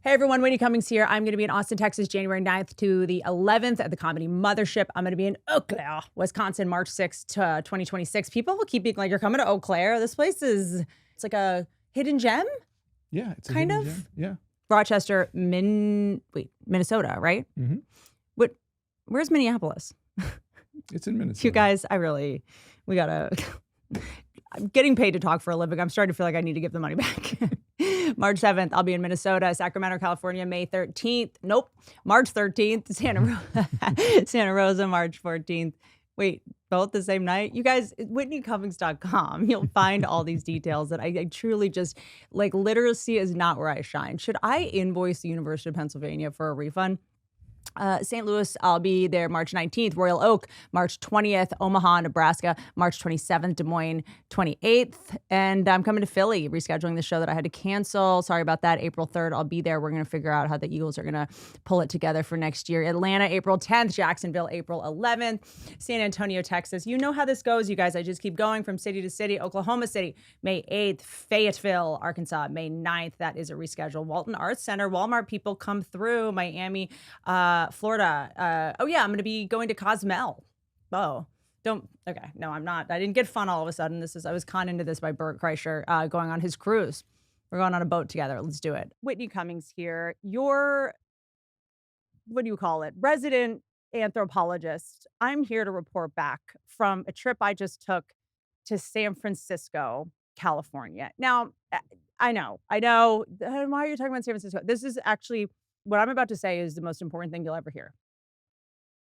Hey everyone, Whitney Cummings here. I'm going to be in Austin, Texas, January 9th to the 11th at the Comedy Mothership. I'm going to be in Eau Claire, Wisconsin, March 6th to 2026. People will keep being like, you're coming to Eau Claire? This place it's like a hidden gem, Yeah, it's a kind hidden of. gem. Yeah. Rochester, Minnesota, right? Mm-hmm. Where's Minneapolis? It's in Minnesota. You guys, we gotta, I'm getting paid to talk for a living. I'm starting to feel like I need to give the money back. March 7th, I'll be in Minnesota, Sacramento, California, May 13th. Nope. March 13th, Santa Rosa, March 14th. Wait, both the same night? You guys, WhitneyCummings.com. You'll find all these details that I truly just, like, literacy is not where I shine. Should I invoice the University of Pennsylvania for a refund? St. Louis, I'll be there March 19th. Royal Oak, March 20th. Omaha, Nebraska, March 27th. Des Moines, 28th. And I'm coming to Philly, rescheduling the show that I had to cancel. Sorry about that. April 3rd, I'll be there. We're going to figure out how the Eagles are going to pull it together for next year. Atlanta, April 10th. Jacksonville, April 11th. San Antonio, Texas. You know how this goes, you guys. I just keep going from city to city. Oklahoma City, May 8th. Fayetteville, Arkansas, May 9th. That is a reschedule. Walton Arts Center. Walmart people come through. Miami, Florida. I'm going to be going to Cozumel. Okay. No, I'm not. I didn't get fun all of a sudden. I was conned into this by Bert Kreischer, going on his cruise. We're going on a boat together. Let's do it. Whitney Cummings here. Your, what do you call it? Resident anthropologist. I'm here to report back from a trip I just took to San Francisco, California. Now, I know. Why are you talking about San Francisco? This is actually, what I'm about to say is the most important thing you'll ever hear.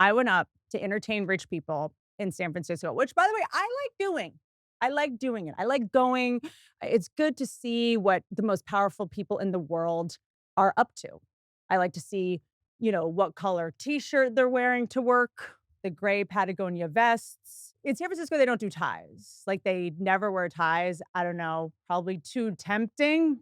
I went up to entertain rich people in San Francisco, which, by the way, I like doing. I like doing it. I like going. It's good to see what the most powerful people in the world are up to. I like to see, what color t-shirt they're wearing to work, the gray Patagonia vests. In San Francisco, they don't do ties. Like, they never wear ties. I don't know, probably too tempting.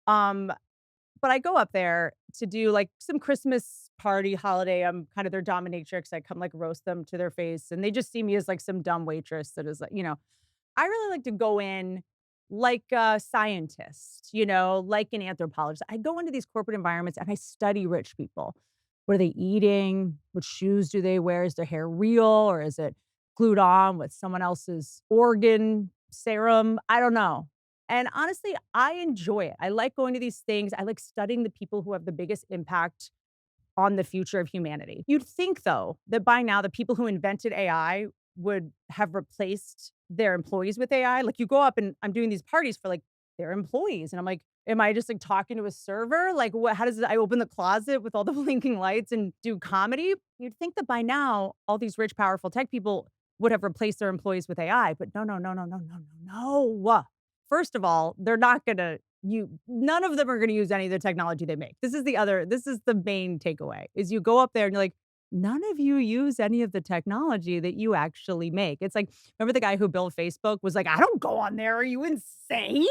But I go up there to do like some Christmas party holiday. I'm kind of their dominatrix. I come like roast them to their face. And they just see me as like some dumb waitress that is like, I really like to go in like a scientist, like an anthropologist. I go into these corporate environments and I study rich people. What are they eating? What shoes do they wear? Is their hair real or is it glued on with someone else's organ serum? I don't know. And honestly, I enjoy it. I like going to these things. I like studying the people who have the biggest impact on the future of humanity. You'd think, though, that by now the people who invented AI would have replaced their employees with AI. Like, you go up and I'm doing these parties for like their employees. And I'm like, am I just like talking to a server? Like, how does I open the closet with all the blinking lights and do comedy? You'd think that by now all these rich, powerful tech people would have replaced their employees with AI. But no, no, no, no, no, no, no, no. First of all, they're not going to none of them are going to use any of the technology they make. This is the main takeaway is you go up there and you're like, none of you use any of the technology that you actually make. It's like, remember the guy who built Facebook was like, I don't go on there. Are you insane?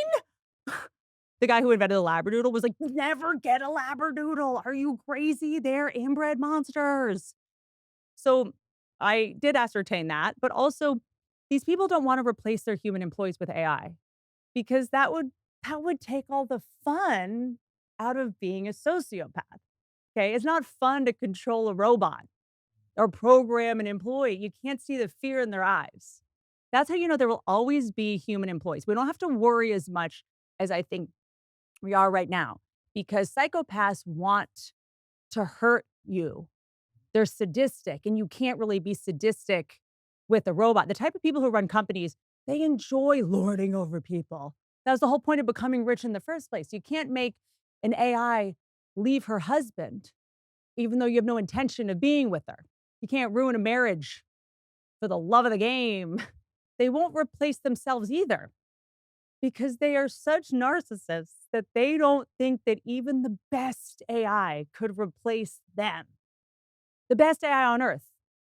The guy who invented the Labradoodle was like, never get a Labradoodle. Are you crazy? They're inbred monsters. So I did ascertain that, but also these people don't want to replace their human employees with AI because that would take all the fun out of being a sociopath. Okay. It's not fun to control a robot or program an employee. You can't see the fear in their eyes. That's how you know there will always be human employees. We don't have to worry as much as I think we are right now because psychopaths want to hurt you. They're sadistic, and you can't really be sadistic with a robot. The type of people who run companies, they enjoy lording over people. That was the whole point of becoming rich in the first place. You can't make an AI leave her husband, even though you have no intention of being with her. You can't ruin a marriage for the love of the game. They won't replace themselves either because they are such narcissists that they don't think that even the best AI could replace them. The best AI on earth,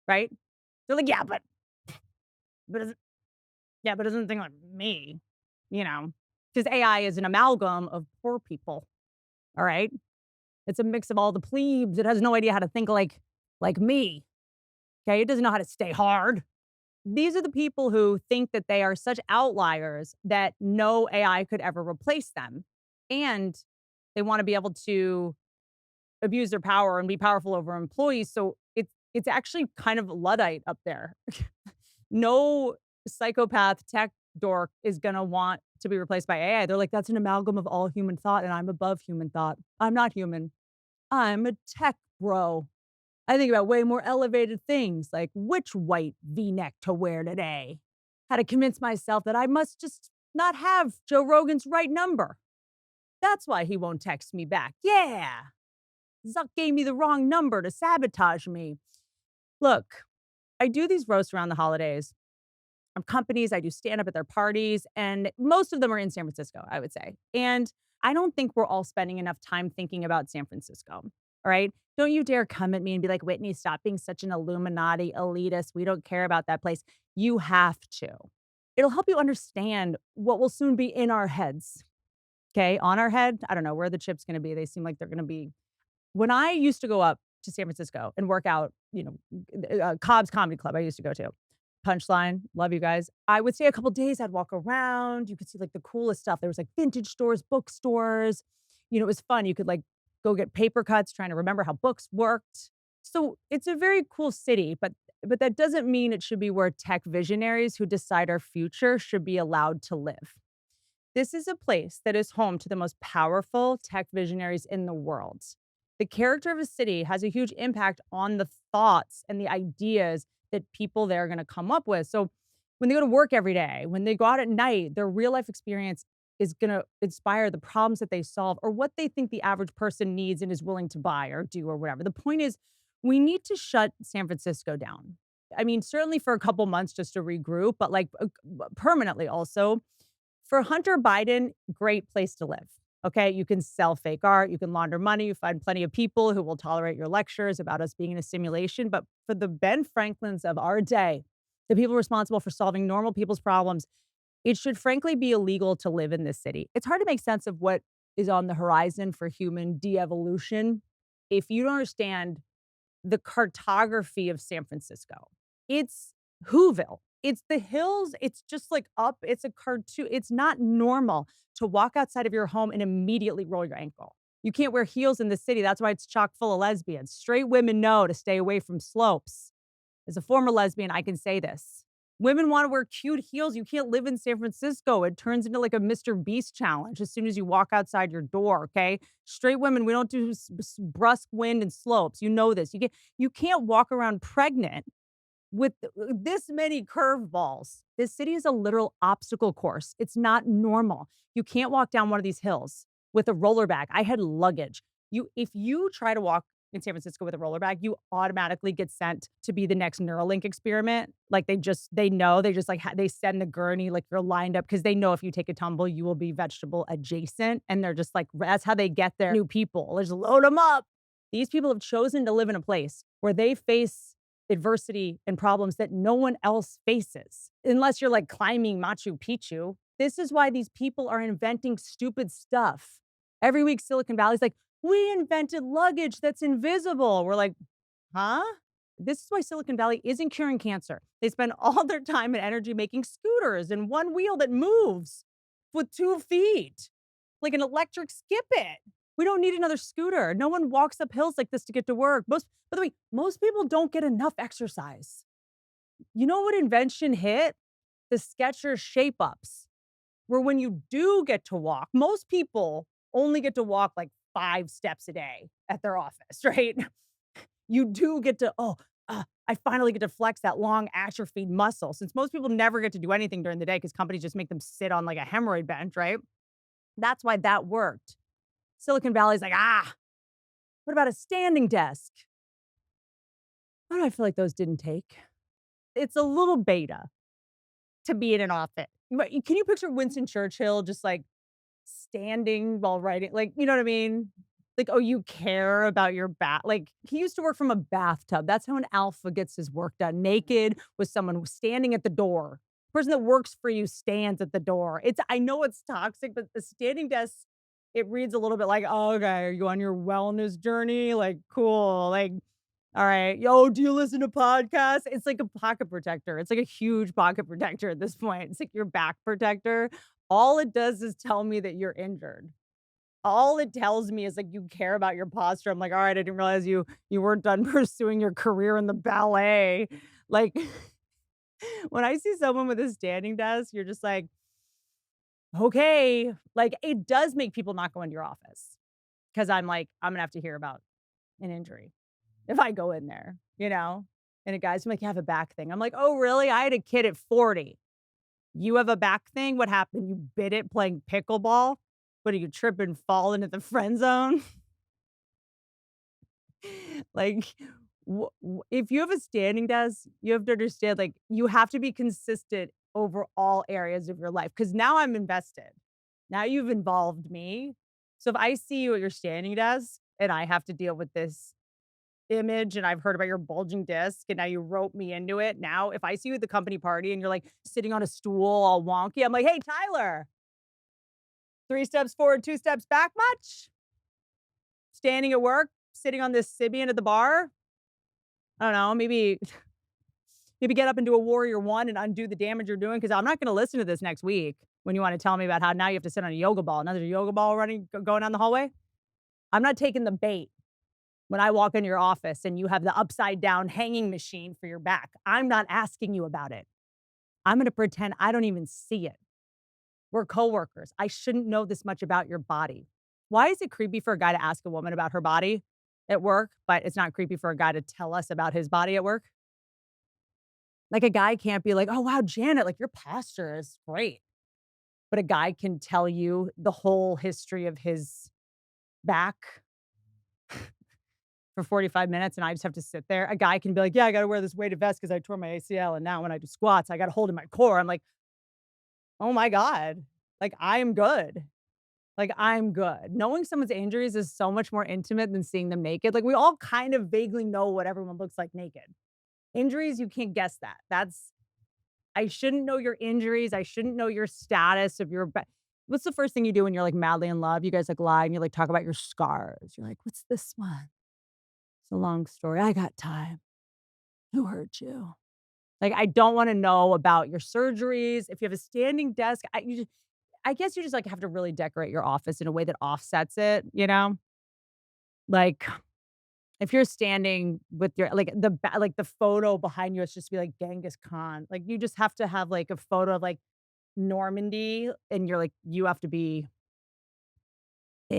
right? They're like, but doesn't think like me, because AI is an amalgam of poor people. All right. It's a mix of all the plebes. It has no idea how to think like me. Okay. It doesn't know how to stay hard. These are the people who think that they are such outliers that no AI could ever replace them. And They wanna be able to abuse their power and be powerful over employees, so it's actually kind of Luddite up there. No psychopath tech dork is gonna want to be replaced by AI. They're like, "That's an amalgam of all human thought, and I'm above human thought. I'm not human. I'm a tech bro. I think about way more elevated things, like which white V-neck to wear today. How to convince myself that I must just not have Joe Rogan's right number. That's why he won't text me back. Yeah, Zuck gave me the wrong number to sabotage me." Look, I do these roasts around the holidays of companies. I do stand up at their parties, and most of them are in San Francisco, I would say. And I don't think we're all spending enough time thinking about San Francisco. All right. Don't you dare come at me and be like, Whitney, stop being such an Illuminati elitist. We don't care about that place. You have to. It'll help you understand what will soon be in our heads. Okay. On our head. I don't know where the chip's going to be. They seem like they're going to be. When I used to go up to San Francisco and work out, Cobb's Comedy Club, I used to go to. Punchline, love you guys. I would stay a couple days, I'd walk around, you could see, like, the coolest stuff. There was, like, vintage stores, bookstores, it was fun. You could, like, go get paper cuts, trying to remember how books worked. So, it's a very cool city, but that doesn't mean it should be where tech visionaries who decide our future should be allowed to live. This is a place that is home to the most powerful tech visionaries in the world. The character of a city has a huge impact on the thoughts and the ideas that people there are going to come up with. So when they go to work every day, when they go out at night, their real life experience is going to inspire the problems that they solve or what they think the average person needs and is willing to buy or do or whatever. The point is, we need to shut San Francisco down. I mean, certainly for a couple months just to regroup, but like permanently also for Hunter Biden, great place to live. Okay. You can sell fake art, you can launder money, you find plenty of people who will tolerate your lectures about us being in a simulation. But for the Ben Franklins of our day, the people responsible for solving normal people's problems, it should frankly be illegal to live in this city. It's hard to make sense of what is on the horizon for human de evolution if you don't understand the cartography of San Francisco. It's Whoville. It's the hills. It's just like up. It's a cartoon. It's not normal to walk outside of your home and immediately roll your ankle. You can't wear heels in the city. That's why it's chock full of lesbians. Straight women know to stay away from slopes. As a former lesbian, I can say this. Women want to wear cute heels. You can't live in San Francisco. It turns into like a Mr. Beast challenge as soon as you walk outside your door. Okay. Straight women, we don't do brusque wind and slopes. You know this. You can't walk around pregnant with this many curveballs. This city is a literal obstacle course. It's not normal. You can't walk down one of these hills with a roller bag. I had luggage. If you try to walk in San Francisco with a roller bag, you automatically get sent to be the next Neuralink experiment. Like they know, they just like, they send the gurney, like you're lined up because they know if you take a tumble, you will be vegetable adjacent. And they're just like, that's how they get their new people. They just load them up. These people have chosen to live in a place where they face adversity and problems that no one else faces, unless you're like climbing Machu Picchu. This is why these people are inventing stupid stuff. Every week, Silicon Valley's like, we invented luggage that's invisible. We're like, huh? This is why Silicon Valley isn't curing cancer. They spend all their time and energy making scooters and one wheel that moves with 2 feet, like an electric skip it. We don't need another scooter. No one walks up hills like this to get to work. By the way, most people don't get enough exercise. You know what invention hit? The Skechers shape ups, where when you do get to walk, most people only get to walk like 5 steps a day at their office, right? You do get to, I finally get to flex that long atrophied muscle since most people never get to do anything during the day because companies just make them sit on like a hemorrhoid bench, right? That's why that worked. Silicon Valley's like, what about a standing desk? Why do I feel like those didn't take? It's a little beta to be in an office. But can you picture Winston Churchill just like standing while writing? Like, you know what I mean? Like, oh, you care about your bath. Like, he used to work from a bathtub. That's how an alpha gets his work done. Naked with someone who's standing at the door. The person that works for you stands at the door. I know it's toxic, but the standing desk, it reads a little bit like, oh, okay, are you on your wellness journey? Like, cool. Like, all right. Yo, do you listen to podcasts? It's like a pocket protector. It's like a huge pocket protector at this point. It's like your back protector. All it does is tell me that you're injured. all it tells me is, like, you care about your posture. I'm like, "All right, I didn't realize you weren't done pursuing your career in the ballet." Like, when I see someone with a standing desk, you're just like, "Okay." Like, it does make people not go into your office because 'cause I'm like, "I'm gonna have to hear about an injury if I go in there," you know? And a guy's like, "You have a back thing." I'm like, "Oh, really? I had a kid at 40. You have a back thing? What happened? You bit it playing pickleball? What, do you trip and fall into the friend zone?" Like, if you have a standing desk, you have to understand, like, you have to be consistent over all areas of your life. Because now I'm invested. Now you've involved me. So if I see you at your standing desk and I have to deal with this image and I've heard about your bulging disc and now you rope me into it, now if I see you at the company party and you're, like, sitting on a stool all wonky, I'm like, "Hey, Tyler, 3 steps forward, 2 steps back much? Standing at work, sitting on this Sybian at the bar? I don't know, maybe get up and do a warrior one and undo the damage you're doing, because 'cause I'm not gonna listen to this next week when you wanna tell me about how now you have to sit on a yoga ball, another yoga ball going down the hallway. I'm not taking the bait when I walk in your office and you have the upside down hanging machine for your back. I'm not asking you about it. I'm gonna pretend I don't even see it. We're coworkers. I shouldn't know this much about your body. Why is it creepy for a guy to ask a woman about her body at work, but it's not creepy for a guy to tell us about his body at work? Like, a guy can't be like, "Oh, wow, Janet, like, your posture is great." But a guy can tell you the whole history of his back for 45 minutes, and I just have to sit there. A guy can be like, "Yeah, I gotta wear this weighted vest because I tore my ACL, and now when I do squats, I gotta hold in my core." I'm like, "Oh my god." Like, I'm good. Like, I'm good. Knowing someone's injuries is so much more intimate than seeing them naked. Like, we all kind of vaguely know what everyone looks like naked. Injuries, you can't guess that. That's I shouldn't know your injuries. I shouldn't know your status of your ba What's the first thing you do when you're, like, madly in love? You guys, like, lie and you, like, talk about your scars. You're like, "What's this one? It's a long story. I got time. Who hurt you?" Like, I don't wanna know about your surgeries. If you have a standing desk, I guess you just, like, have to really decorate your office in a way that offsets it, you know? Like, if you're standing with your like, the photo behind you, it's just be like Genghis Khan. Like, you just have to have, like, a photo of, like, Normandy, and you're like, you have to be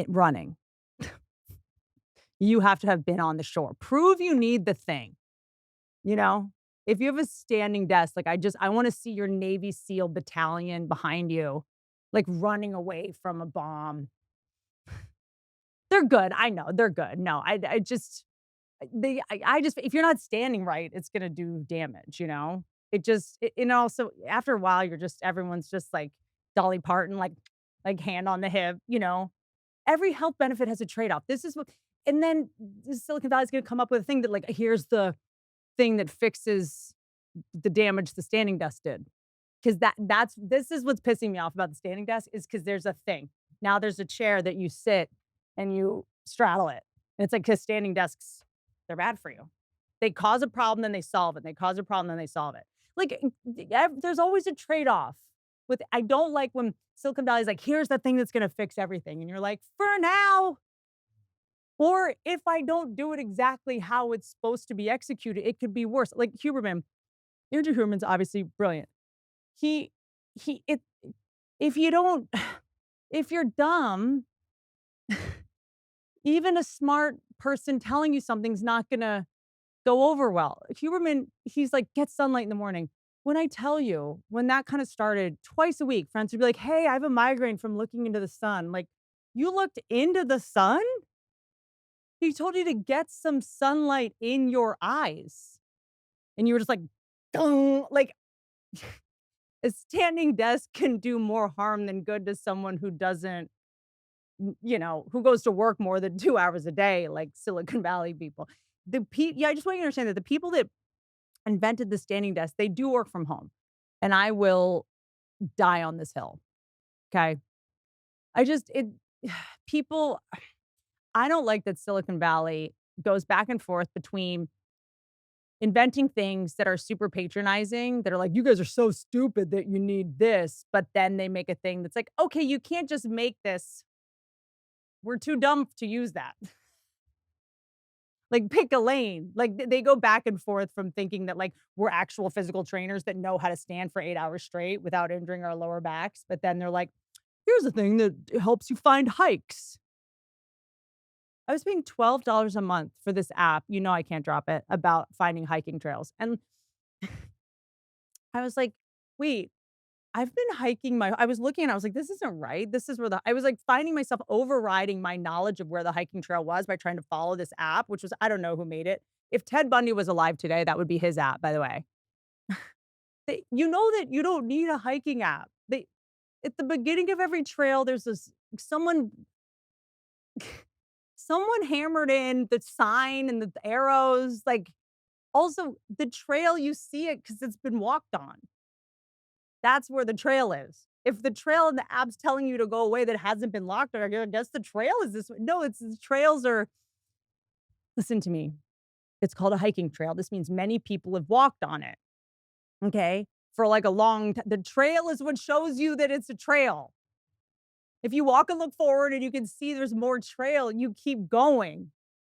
running. You have to have been on the shore. Prove you need the thing, you know? If you have a standing desk, like, I wanna see your Navy SEAL battalion behind you, like, running away from a bomb. They're good, I know, they're good. No, I just I just if you're not standing right, it's gonna do damage, you know? And also, after a while, everyone's just like Dolly Parton, like, hand on the hip, you know? Every health benefit has a trade-off. This is what and then the Silicon Valley is gonna come up with a thing that, like, here's the thing that fixes the damage the standing desk did. 'Cause this is what's pissing me off about the standing desk is because there's a thing. Now there's a chair that you sit and you straddle it. And it's like, 'cause standing desks, they're bad for you. They cause a problem, then they solve it. They cause a problem, then they solve it. Like, there's always a trade-off with I don't like when Silicon Valley is like, "Here's the thing that's gonna fix everything." And you're like, "For now, or if I don't do it exactly how it's supposed to be executed, it could be worse." Like Huberman, Andrew Huberman's obviously brilliant. He he it if you don't if you're dumb, even a smart person telling you something's not gonna go over well. Huberman, he's like, "Get sunlight in the morning." When I tell you, when that kinda started, twice a week, friends would be like, "Hey, I have a migraine from looking into the sun." Like, "You looked into the sun? He told you to get some sunlight in your eyes." And you were just like, "Dung." Like, a standing desk can do more harm than good to someone who doesn't who goes to work more than 2 hours a day, like Silicon Valley people. Yeah, I just want you to understand that the people that invented the standing desk, they do work from home, and I will die on this hill, okay? I just it people I don't like that Silicon Valley goes back and forth between inventing things that are super patronizing, that are like, "You guys are so stupid that you need this," but then they make a thing that's like, "Okay, you can't just make this we're too dumb to use that. Like, pick a lane. Like, they go back and forth from thinking that, like, we're actual physical trainers that know how to stand for 8 hours straight without injuring our lower backs, but then they're like, "Here's a thing that helps you find hikes." I was paying $12 a month for this app, you know I can't drop it, about finding hiking trails, and I was like, "Wait, I've been hiking my" I was looking and I was like, "This isn't right. This is where the" I was, like, finding myself overriding my knowledge of where the hiking trail was by trying to follow this app, which was I don't know who made it. If Ted Bundy was alive today, that would be his app, by the way. You know that you don't need a hiking app. They at the beginning of every trail, there's this someone someone hammered in the sign and the arrows, like, also, the trail, you see it because 'cause it's been walked on. That's where the trail is. If the trail in the app's telling you to go away that hasn't been locked, I guess the trail is this way. No, it's the trails are listen to me. It's called a hiking trail. This means many people have walked on it, okay? For, like, a long ti the trail is what shows you that it's a trail. If you walk and look forward and you can see there's more trail, you keep going.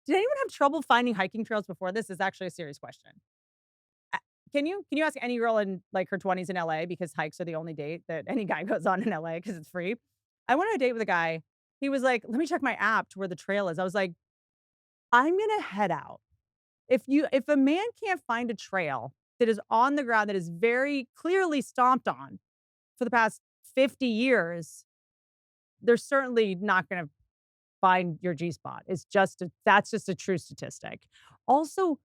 Did anyone have trouble finding hiking trails before this? Is actually a serious question. A can you ask any girl in, like, her 20s in LA because hikes are the only date that any guy goes on in LA because it's free? I went on a date with a guy. He was like, "Let me check my app to where the trail is." I was like, "I'm gonna head out. If a man can't find a trail that is on the ground that is very clearly stomped on for the past 50 years, they're certainly not gonna find your G spot. It's just a that's just a true statistic. Also,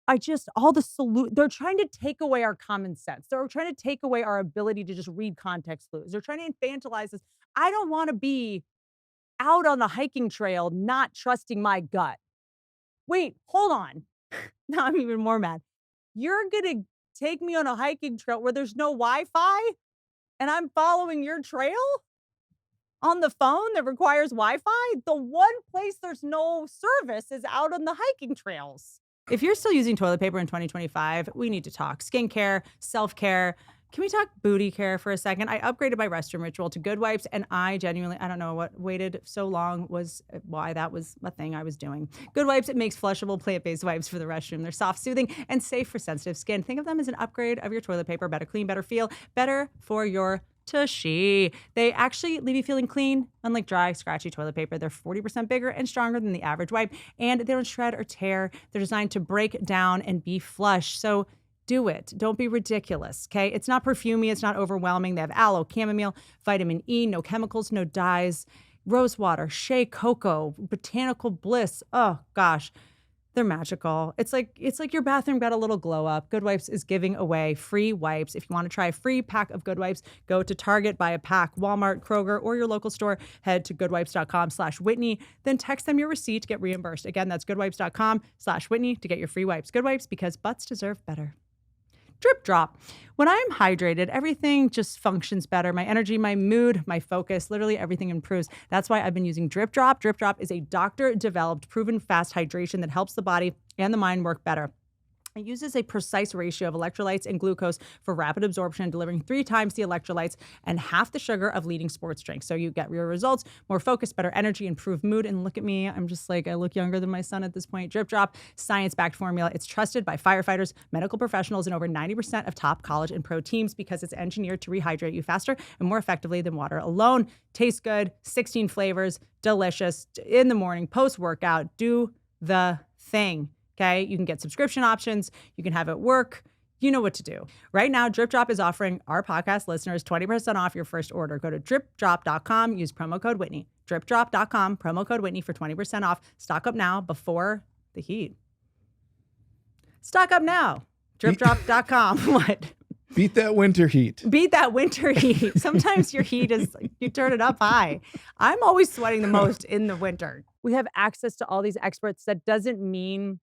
I just all the they're trying to take away our common sense. They're trying to take away our ability to just read context clues. They're trying to infantilize us. I don't wanna be out on the hiking trail not trusting my gut. Wait, hold on. Now I'm even more mad. You're gonna take me on a hiking trail where there's no Wi-Fi and I'm following your trail on the phone that requires Wi-Fi? The one place there's no service is out on the hiking trails. If you're still using toilet paper in 2025, we need to talk skincare, self-care. Can we talk booty care for a second? I upgraded my restroom ritual to Good Wipes, and I genuinely, I don't know what waited so long was why that was a thing I was doing. Good Wipes, it makes flushable plant-based wipes for the restroom. They're soft, soothing, and safe for sensitive skin. Think of them as an upgrade of your toilet paper. Better clean, better feel, better for your tushy. They actually leave you feeling clean, unlike dry, scratchy toilet paper. They're 40% bigger and stronger than the average wipe, and they don't shred or tear. They're designed to break down and be flush. So do it. Don't be ridiculous, okay? It's not perfumey. It's not overwhelming. They have aloe, chamomile, vitamin E, no chemicals, no dyes, rose water, shea cocoa, botanical bliss. Oh, gosh. They're magical. It's like your bathroom got a little glow up. Good Wipes is giving away free wipes. If you want to try a free pack of Good Wipes, go to Target, buy a pack, Walmart, Kroger, or your local store. Head to goodwipes.com/Whitney. Then text them your receipt to get reimbursed. Again, that's goodwipes.com/Whitney to get your free wipes. Good Wipes, because butts deserve better. Drip drop. When I'm hydrated, everything just functions better. My energy, my mood, my focus, literally everything improves. That's why I've been using Drip Drop. Drip Drop is a doctor-developed, proven fast hydration that helps the body and the mind work better. It uses a precise ratio of electrolytes and glucose for rapid absorption, delivering 3 times the electrolytes and half the sugar of leading sports drinks. So you get real results, more focus, better energy, improved mood. And look at me. I'm just like, I look younger than my son at this point. Drip Drop, science-backed formula. It's trusted by firefighters, medical professionals, and over 90% of top college and pro teams because it's engineered to rehydrate you faster and more effectively than water alone. Tastes good, 16 flavors, delicious. In the morning, post-workout, do the thing. Okay, you can get subscription options. You can have it work. You know what to do. Right now, Drip Drop is offering our podcast listeners 20% off your first order. Go to dripdrop.com, use promo code Whitney. Dripdrop.com, promo code Whitney for 20% off. Stock up now before the heat. Stock up now. Dripdrop.com. What? Beat that winter heat. Beat that winter heat. Sometimes your heat is, you turn it up high. I'm always sweating the most in the winter. We have access to all these experts. That doesn't mean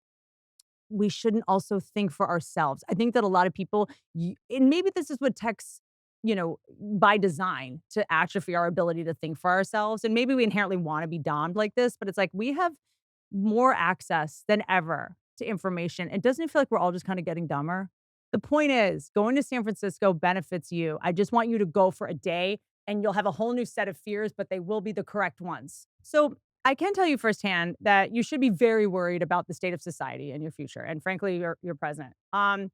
we shouldn't also think for ourselves. I think that a lot of people, and maybe this is what tech's, by design to atrophy our ability to think for ourselves. And maybe we inherently want to be domed like this, but it's like we have more access than ever to information. It doesn't feel like we're all just kind of getting dumber. The point is, going to San Francisco benefits you. I just want you to go for a day and you'll have a whole new set of fears, but they will be the correct ones. So I can tell you firsthand that you should be very worried about the state of society and your future, and frankly, your present. I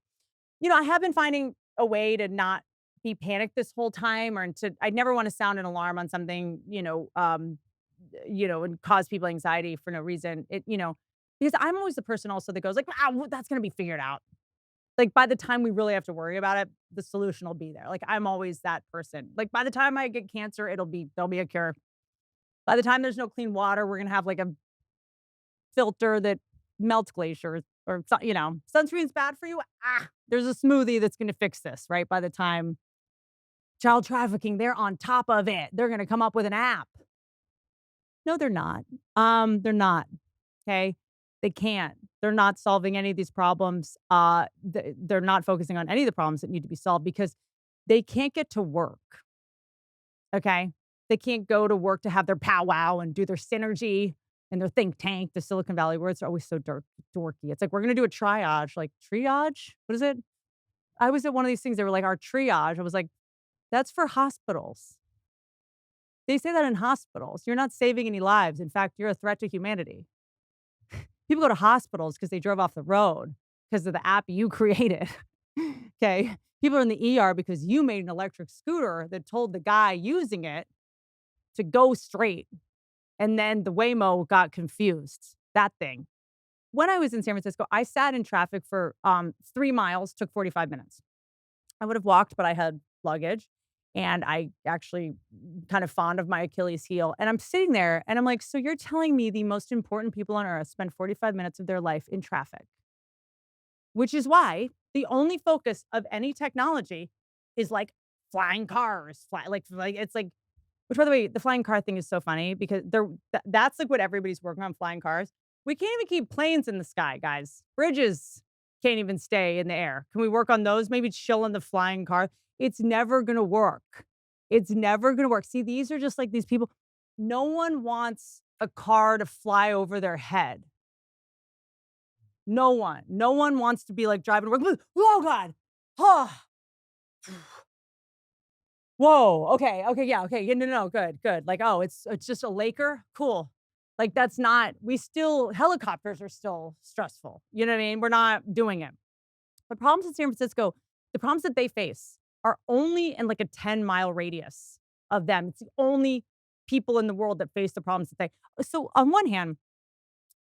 have been finding a way to not be panicked this whole time, or to I never want to sound an alarm on something, and cause people anxiety for no reason. Because I'm always the person also that goes like, "Ah, well, that's gonna be figured out." Like, by the time we really have to worry about it, the solution will be there. Like, I'm always that person. Like, by the time I get cancer, there'll be a cure. By the time there's no clean water, we're gonna have like a filter that melts glaciers, or sunscreen's bad for you. There's a smoothie that's gonna fix this, right? By the time child trafficking, they're on top of it. They're gonna come up with an app. No, they're not. They're not. Okay. They can't. They're not solving any of these problems. They're not focusing on any of the problems that need to be solved because they can't get to work. Okay. They can't go to work to have their powwow and do their synergy and their think tank. The Silicon Valley words are always so dorky. It's like, we're going to do a triage. Like, triage? What is it? I was at one of these things. They were like, our triage. I was like, that's for hospitals. They say that in hospitals. You're not saving any lives. In fact, you're a threat to humanity. People go to hospitals because they drove off the road because of the app you created. Okay. People are in the ER because you made an electric scooter that told the guy using it to go straight. And then the Waymo got confused. That thing. When I was in San Francisco, I sat in traffic for 3 miles, took 45 minutes. I would have walked, but I had luggage. And I actually kind of fond of my Achilles heel. And I'm sitting there and I'm like, so you're telling me the most important people on earth spend 45 minutes of their life in traffic, which is why the only focus of any technology is like flying cars, like it's like, which by the way, the flying car thing is so funny because that's like what everybody's working on, flying cars. We can't even keep planes in the sky, guys. Bridges can't even stay in the air. Can we work on those? Maybe chill in the flying car. It's never gonna work. It's never gonna work. See, these are just like these people. No one wants a car to fly over their head. No one. No one wants to be like driving to work. Oh God. Oh, whoa. Okay. Okay. Yeah. Okay. Yeah, no, no, no. Good. Good. Like, oh, it's just a Laker. Cool. Like, that's not. We still, helicopters are still stressful. You know what I mean? We're not doing it. The problems in San Francisco, the problems that they face are only in like a 10-mile radius of them. It's the only people in the world that face the problems that they. So on one hand,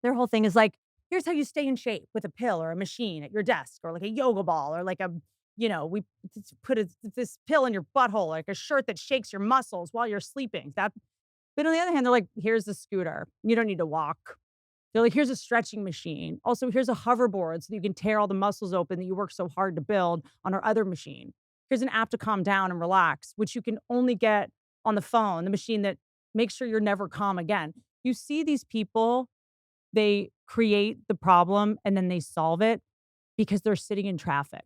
their whole thing is like, here's how you stay in shape with a pill or a machine at your desk, or like a yoga ball, or like we put this pill in your butthole, like a shirt that shakes your muscles while you're sleeping. But on the other hand, they're like, here's the scooter. You don't need to walk. They're like, here's a stretching machine. Also, here's a hoverboard so that you can tear all the muscles open that you work so hard to build on our other machine. Here's an app to calm down and relax, which you can only get on the phone, the machine that makes sure you're never calm again. You see these people, they create the problem and then they solve it because they're sitting in traffic.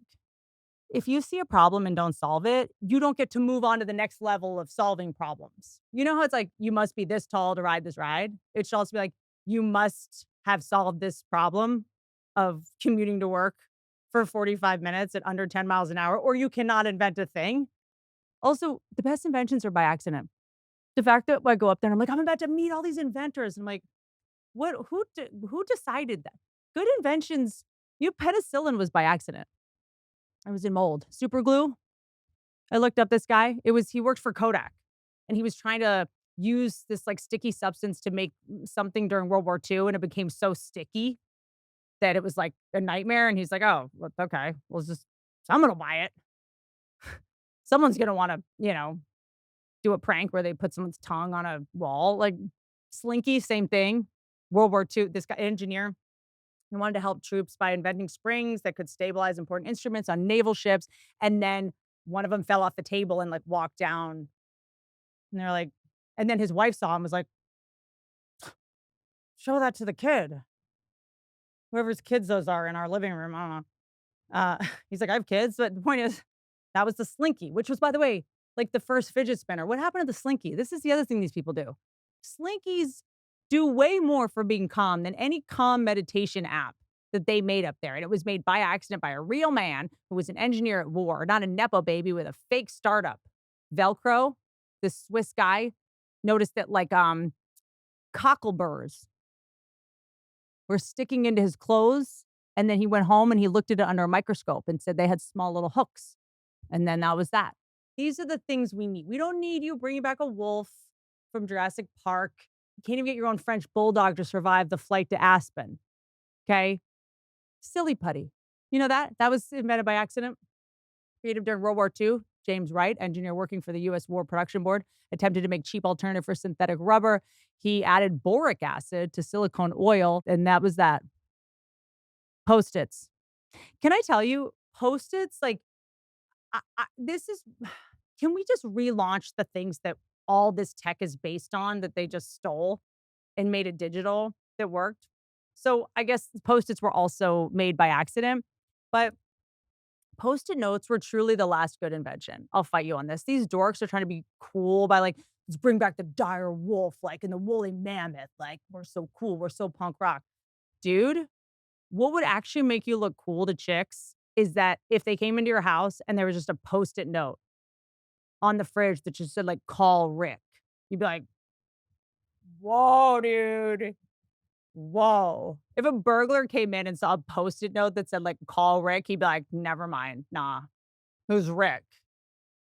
If you see a problem and don't solve it, you don't get to move on to the next level of solving problems. You know how it's like, you must be this tall to ride this ride? It should also be like, you must have solved this problem of commuting to work for 45 minutes at under 10 miles an hour, or you cannot invent a thing. Also, the best inventions are by accident. The fact that I go up there and I'm like, I'm about to meet all these inventors. And I'm like, who decided that? Good inventions, penicillin was by accident. I was in mold. Super glue. I looked up this guy. He worked for Kodak and he was trying to use this like sticky substance to make something during World War II. And it became so sticky that it was like a nightmare. And he's like, oh, well, okay, someone will buy it. Someone's going to want to, do a prank where they put someone's tongue on a wall. Like Slinky, same thing. World War II, this guy, engineer, he wanted to help troops by inventing springs that could stabilize important instruments on naval ships. And then one of them fell off the table and like walked down. And they're like, and then his wife saw him, was like, show that to the kid. Whoever's kids those are in our living room. I don't know. He's like, I have kids. But the point is, that was the Slinky, which was, by the way, like the first fidget spinner. What happened to the Slinky? This is the other thing these people do. Slinkies do way more for being calm than any calm meditation app that they made up there. And it was made by accident by a real man who was an engineer at war, not a Nepo baby with a fake startup. Velcro, this Swiss guy, noticed that like Cockleburrs were sticking into his clothes, and then he went home and he looked at it under a microscope and said they had small little hooks, and then that was that. These are the things we need. We don't need you bringing back a wolf from Jurassic Park. You can't even get your own French bulldog to survive the flight to Aspen, okay? Silly putty. You know that? That was invented by accident. Created during World War II. James Wright, engineer working for the U.S. War Production Board, attempted to make cheap alternative for synthetic rubber. He added boric acid to silicone oil, and that was that. Post-its. Can I tell you, Post-its, like, this is can we just relaunch the things that all this tech is based on that they just stole and made it digital that worked? So, I guess Post-its were also made by accident, but Post-it notes were truly the last good invention. I'll fight you on this. These dorks are trying to be cool by like, let's bring back the dire wolf, like in the woolly mammoth. Like, we're so cool. We're so punk rock. Dude, what would actually make you look cool to chicks is that if they came into your house and there was just a Post-it note on the fridge that just said like, call Rick. You'd be like, whoa, dude. Whoa. If a burglar came in and saw a Post-it note that said like, call Rick, he'd be like, never mind. Nah. Who's Rick?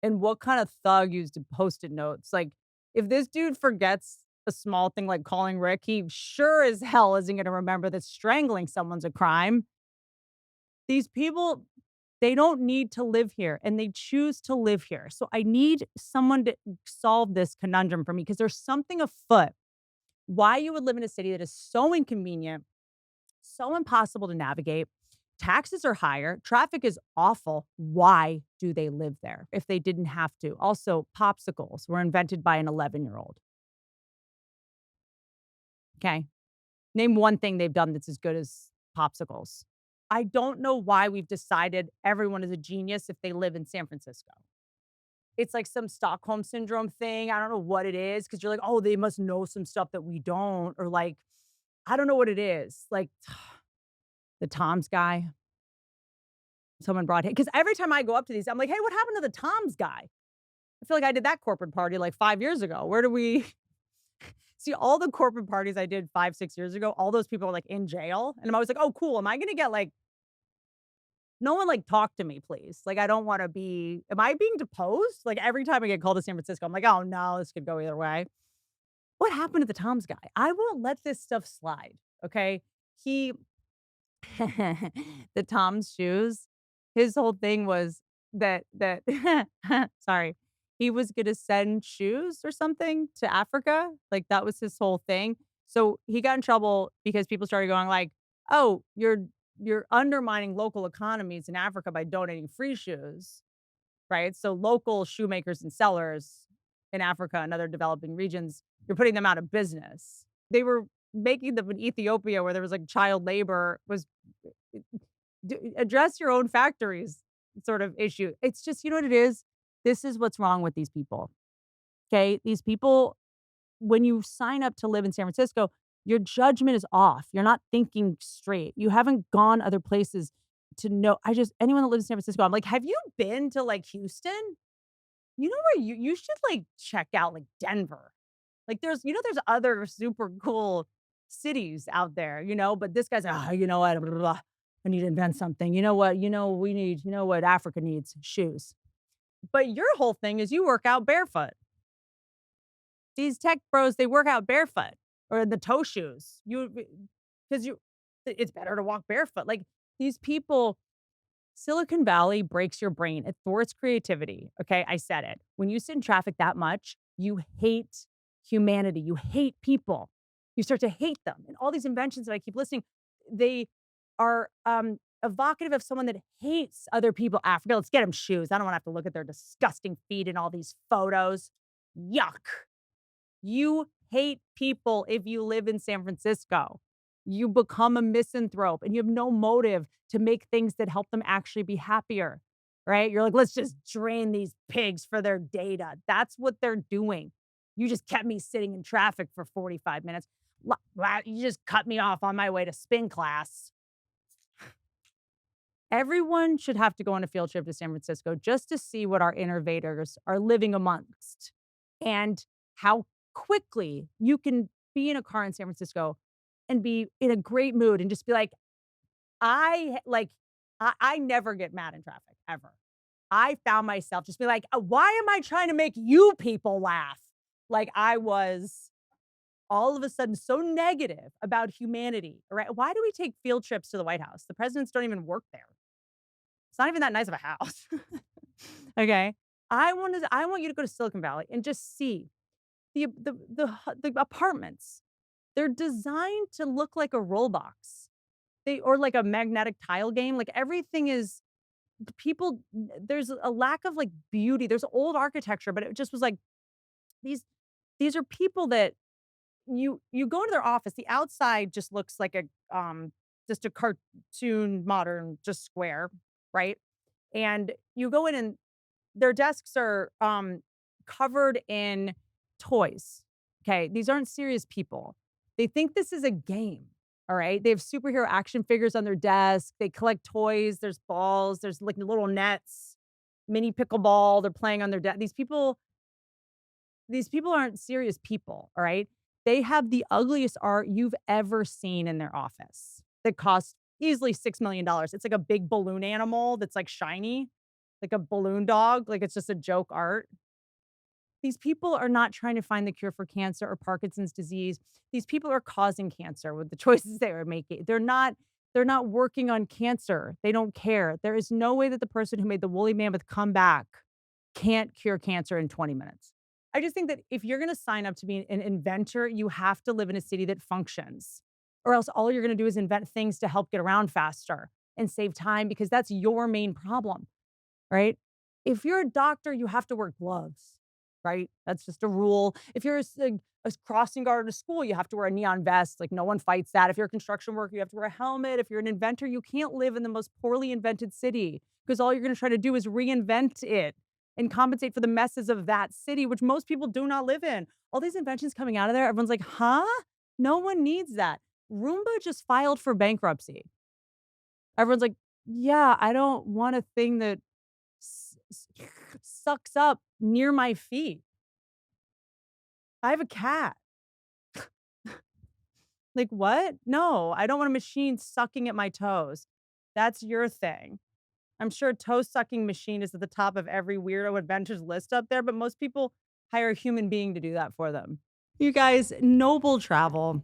And what kind of thug used Post-it notes? Like, if this dude forgets a small thing like calling Rick, he sure as hell isn't gonna remember that strangling someone's a crime. These people, they don't need to live here, and they choose to live here. So I need someone to solve this conundrum for me because there's something afoot why you would live in a city that is so inconvenient, so impossible to navigate. Taxes are higher. Traffic is awful. Why do they live there if they didn't have to? Also, popsicles were invented by an 11-year-old. Okay. Name one thing they've done that's as good as popsicles. I don't know why we've decided everyone is a genius if they live in San Francisco. It's like some Stockholm syndrome thing. I don't know what it is because you're like, oh, they must know some stuff that we don't. Or like, I don't know what it is. Like the Tom's guy. Someone brought him because every time I go up to these, I'm like, "Hey, what happened to the Tom's guy?" I feel like I did that corporate party like 5 years ago. Where do we see all the corporate parties I did 5, 6 years ago? All those people are like in jail, and I'm always like, "Oh, cool. Am I gonna get like no one like talk to me, please? Like, I don't want to be. Am I being deposed? Like every time I get called to San Francisco, I'm like, oh no, this could go either way. What happened to the Tom's guy? I won't let this stuff slide. Okay, he the Tom's shoes, his whole thing was that sorry, he was gonna send shoes or something to Africa, like, that was his whole thing. So, he got in trouble because people started going like, "Oh, you're undermining local economies in Africa by donating free shoes," right? So, local shoemakers and sellers in Africa and other developing regions, you're putting them out of business. They were making them in Ethiopia where there was, like, child labor was address your own factories sort of issue. It's just you know what it is? This is what's wrong with these people, okay? These people, when you sign up to live in San Francisco, your judgment is off. You're not thinking straight. You haven't gone other places to know I just anyone that lives in San Francisco, I'm like, "Have you been to, like, Houston? You know where you should, like, check out, like, Denver." Like, there's other super cool cities out there, but this guy's, "Ah, you know what? Blah, blah, blah. I need to invent something. You know what? You know what Africa needs? Shoes." But your whole thing is you work out barefoot. These tech bros, they work out barefoot or in the toe shoes. Because it's better to walk barefoot. Like, these people Silicon Valley breaks your brain. It thwarts creativity. Okay. I said it. When you sit in traffic that much, you hate humanity. You hate people. You start to hate them. And all these inventions that I keep listing, they are evocative of someone that hates other people. Africa, let's get them shoes. I don't want to have to look at their disgusting feet in all these photos. Yuck. You hate people if you live in San Francisco. You become a misanthrope and you have no motive to make things that help them actually be happier, right? You're like, let's just drain these pigs for their data. That's what they're doing. You just kept me sitting in traffic for 45 minutes. You just cut me off on my way to spin class. Everyone should have to go on a field trip to San Francisco just to see what our innovators are living amongst and how quickly you can be in a car in San Francisco and be in a great mood and just be like, like, I never get mad in traffic ever. I found myself just be like, why am I trying to make you people laugh?" Like I was all of a sudden so negative about humanity, right? Why do we take field trips to the White House? The presidents don't even work there. It's not even that nice of a house. Okay. I want you to go to Silicon Valley and just see the apartments. They're designed to look like a roll box. They or like a magnetic tile game. Like everything is the people there's a lack of like beauty. There's old architecture, but it just was like these these are people that you go into their office, the outside just looks like just a cartoon modern just square, right? And you go in and their desks are, covered in toys, okay? These aren't serious people. They think this is a game, all right? They have superhero action figures on their desk, they collect toys, there's balls, there's, like, little nets, mini pickleball, they're playing on their desk. These people aren't serious people, all right? They have the ugliest art you've ever seen in their office that costs easily $6 million. It's like a big balloon animal that's, like, shiny, like a balloon dog, like, it's just a joke art. These people are not trying to find the cure for cancer or Parkinson's disease. These people are causing cancer with the choices they are making. They're not working on cancer. They don't care. There is no way that the person who made the woolly mammoth come back can't cure cancer in 20 minutes. I just think that if you're gonna sign up to be an inventor, you have to live in a city that functions, or else all you're gonna do is invent things to help get around faster and save time because that's your main problem, right? If you're a doctor, you have to wear gloves, right? That's just a rule. If you're a crossing guard at a school, you have to wear a neon vest. Like no one fights that. If you're a construction worker, you have to wear a helmet. If you're an inventor, you can't live in the most poorly invented city because all you're going to try to do is reinvent it and compensate for the messes of that city, which most people do not live in. All these inventions coming out of there, everyone's like, huh? No one needs that. Roomba just filed for bankruptcy. Everyone's like, yeah, I don't want a thing that s s sucks up near my feet. I have a cat. Like, what? No, I don't want a machine sucking at my toes. That's your thing. I'm sure a toe-sucking machine is at the top of every weirdo adventures list up there, but most people hire a human being to do that for them. You guys, Noble Travel.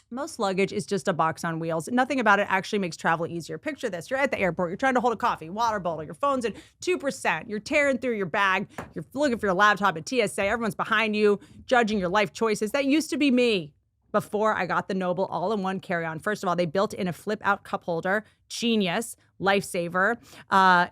Most luggage is just a box on wheels. Nothing about it actually makes travel easier. Picture this. You're at the airport. You're trying to hold a coffee, water bottle. Your phone's at 2%. You're tearing through your bag. You're looking for your laptop at TSA. Everyone's behind you, judging your life choices. That used to be me before I got the Noble all-in-one carry-on. First of all, they built in a flip-out cup holder. Genius. Lifesaver.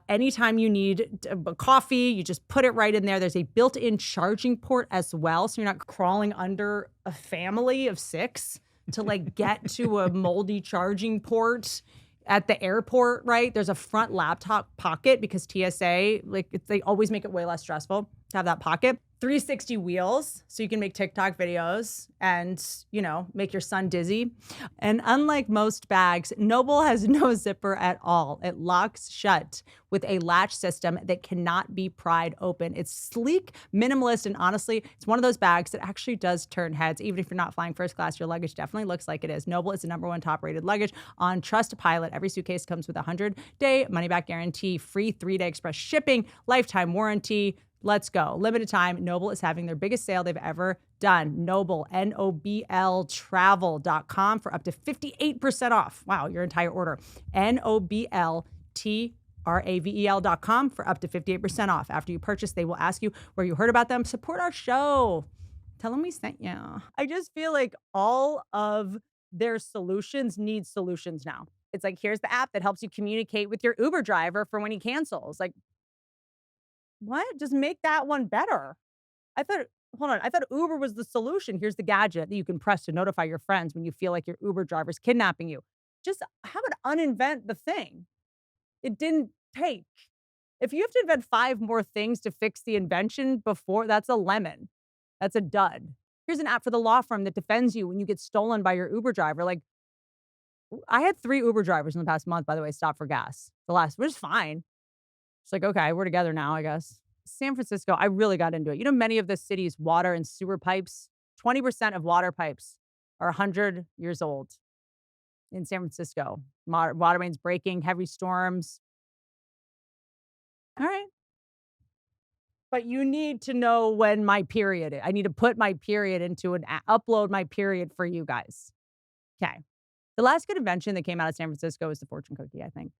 Anytime you need a coffee, you just put it right in there. There's a built-in charging port as well, so you're not crawling under a family of 6 to like get to a moldy charging port at the airport, right? There's a front laptop pocket because TSA, like they always make it way less stressful to have that pocket. 360 wheels, so you can make TikTok videos and, make your son dizzy. And unlike most bags, Noble has no zipper at all. It locks shut with a latch system that cannot be pried open. It's sleek, minimalist, and honestly, it's one of those bags that actually does turn heads. Even if you're not flying first class, your luggage definitely looks like it is. Noble is the #1 top-rated luggage on Trustpilot. Every suitcase comes with a 100-day money-back guarantee, free 3-day express shipping, lifetime warranty. Let's go. Limited time, Noble is having their biggest sale they've ever done. Noble, N-O-B-L travel.com for up to 58% off. Wow, your entire order. N-O-B-L-T-R-A-V-E-L.com for up to 58% off. After you purchase, they will ask you where you heard about them. Support our show. Tell them we sent you. I just feel like all of their solutions need solutions now. It's like, here's the app that helps you communicate with your Uber driver for when he cancels. Like, what? Just make that one better. I thought hold on, I thought Uber was the solution. Here's the gadget that you can press to notify your friends when you feel like your Uber driver's kidnapping you. Just how about uninvent the thing? It didn't take. If you have to invent 5 more things to fix the invention before, that's a lemon. That's a dud. Here's an app for the law firm that defends you when you get stolen by your Uber driver. Like, I had 3 Uber drivers in the past month, by the way, stop for gas. Which is fine. It's like, okay, we're together now, I guess. San Francisco, I really got into it. Many of the city's water and sewer pipes, 20% of water pipes are 100 years old in San Francisco. Water mains breaking, heavy storms. All right. But you need to know when my period is. I need to put my period into an upload my period for you guys. Okay. The last good invention that came out of San Francisco was the fortune cookie, I think.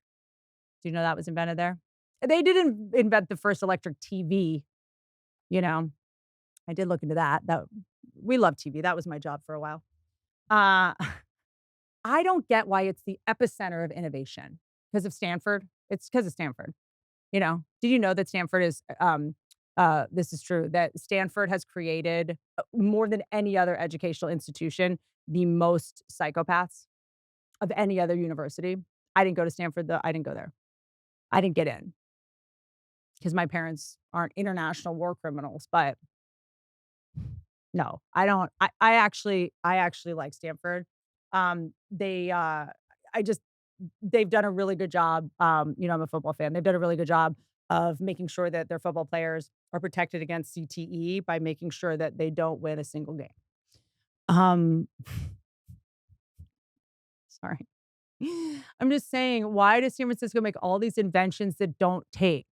Do you know that was invented there? They didn't invent the first electric TV, you know. I did look into that. We love TV. That was my job for a while. Uh, I don't get why it's the epicenter of innovation because of Stanford. It's because of Stanford. You know, did you know that Stanford is, this is true, that Stanford has created more than any other educational institution, the most psychopaths of any other university. I didn't go to Stanford though. I didn't go there. I didn't get in because my parents aren't international war criminals, but no, I don't. I actually like Stanford. They I just they've done a really good job. I'm a football fan. They've done a really good job of making sure that their football players are protected against CTE by making sure that they don't win a single game. Um, sorry. I'm just saying, why does San Francisco make all these inventions that don't take?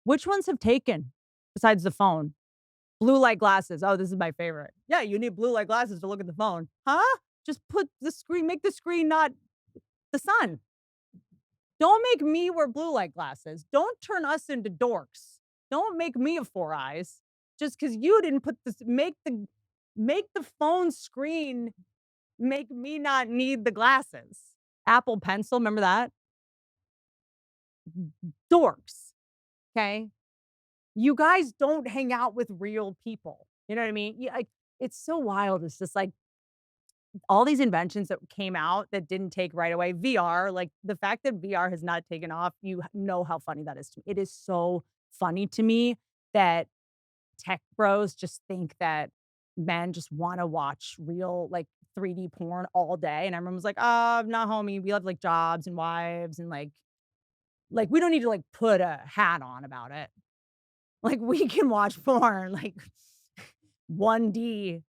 Which ones have taken besides the phone? Blue light glasses. Oh, this is my favorite. Yeah, you need blue light glasses to look at the phone. Huh? Just put the screen, make the screen not the sun. Don't make me wear blue light glasses. Don't turn us into dorks. Don't make me have 4 eyes just because you didn't put this make the phone screen make me not need the glasses. Apple Pencil, remember that? Dorks, okay? You guys don't hang out with real people. You know what I mean? It's so wild. It's just like all these inventions that came out that didn't take right away. VR, like the fact that VR has not taken off, you know how funny that is to me. It is so funny to me that tech bros just think that men just want to watch real like 3D porn all day. And everyone was like, not homie. We have like jobs and wives and like we don't need to like put a hat on about it. Like we can watch porn like 1D.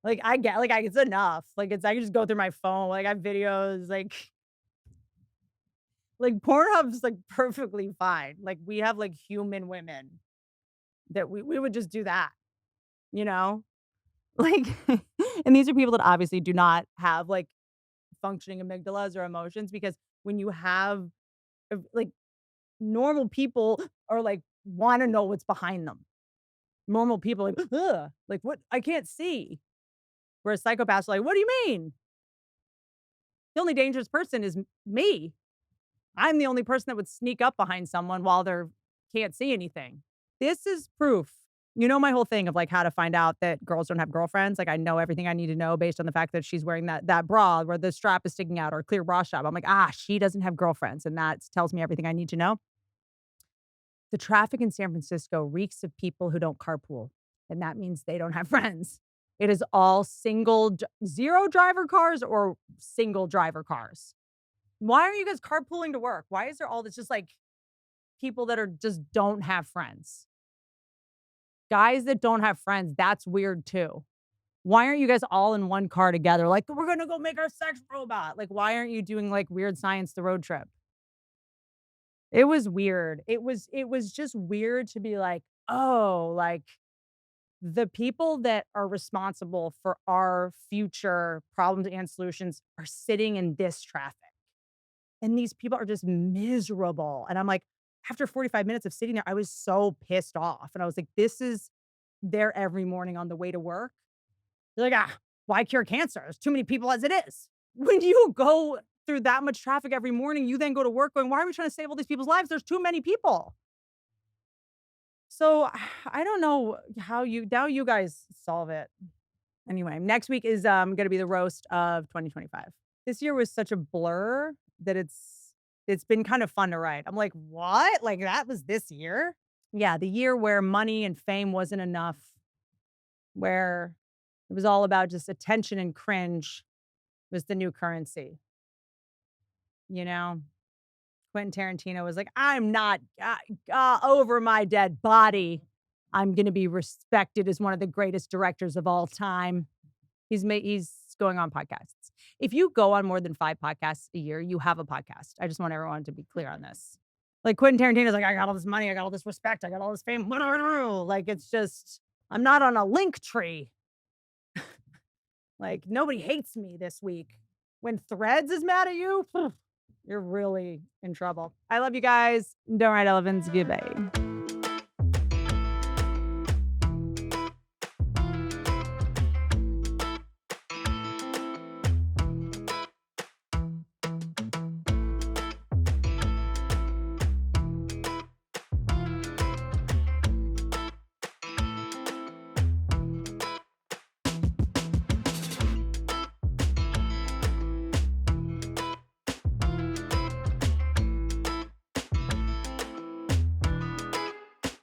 Like, I get like, it's enough. Like, I can just go through my phone, like, I have videos, like, Pornhub's, like, perfectly fine. Like, we have, like, human women that we would just do that, you know? Like, and these are people that obviously do not have, like, functioning amygdalas or emotions because when you have, like, normal people are, like, wanna know what's behind them. Normal people are like, "Ugh, like, what? I can't see." Whereas psychopaths are like, "What do you mean? The only dangerous person is me. I'm the only person that would sneak up behind someone while they're can't see anything." This is proof. You know my whole thing of, like, how to find out that girls don't have girlfriends? Like, I know everything I need to know based on the fact that she's wearing that bra where the strap is sticking out or clear bra strap. I'm like, she doesn't have girlfriends," and that tells me everything I need to know. The traffic in San Francisco reeks of people who don't carpool, and that means they don't have friends. It is all 0 driver cars or single driver cars. Why are you guys carpooling to work? Why is there all this just, like, people that are just don't have friends? Guys that don't have friends, that's weird too. Why aren't you guys all in one car together? Like, "We're gonna go make our sex robot." Like, why aren't you doing, like, Weird Science the road trip? It was weird. It was just weird to be like, "Oh, like, the people that are responsible for our future problems and solutions are sitting in this traffic." And these people are just miserable. And I'm like, after 45 minutes of sitting there, I was so pissed off. And I was like, this is there every morning on the way to work. They're like, why cure cancer? There's too many people as it is. When you go through that much traffic every morning, you then go to work going, why are we trying to save all these people's lives? There's too many people. So I don't know how now you guys solve it. Anyway, next week is gonna be the roast of 2025. This year was such a blur that it's been kind of fun to write. I'm like, "What? Like, that was this year?" Yeah, the year where money and fame wasn't enough, where it was all about just attention and cringe was the new currency, you know? Quentin Tarantino was like, "I'm not, over my dead body. I'm gonna be respected as one of the greatest directors of all time." He's going on podcasts. If you go on more than 5 podcasts a year, you have a podcast. I just want everyone to be clear on this. Like Quentin Tarantino's like, "I got all this money, I got all this respect, I got all this fame." Like, it's just I'm not on a link tree. Like, nobody hates me this week. When Threads is mad at you, you're really in trouble. I love you guys. Don't ride elephants. Goodbye.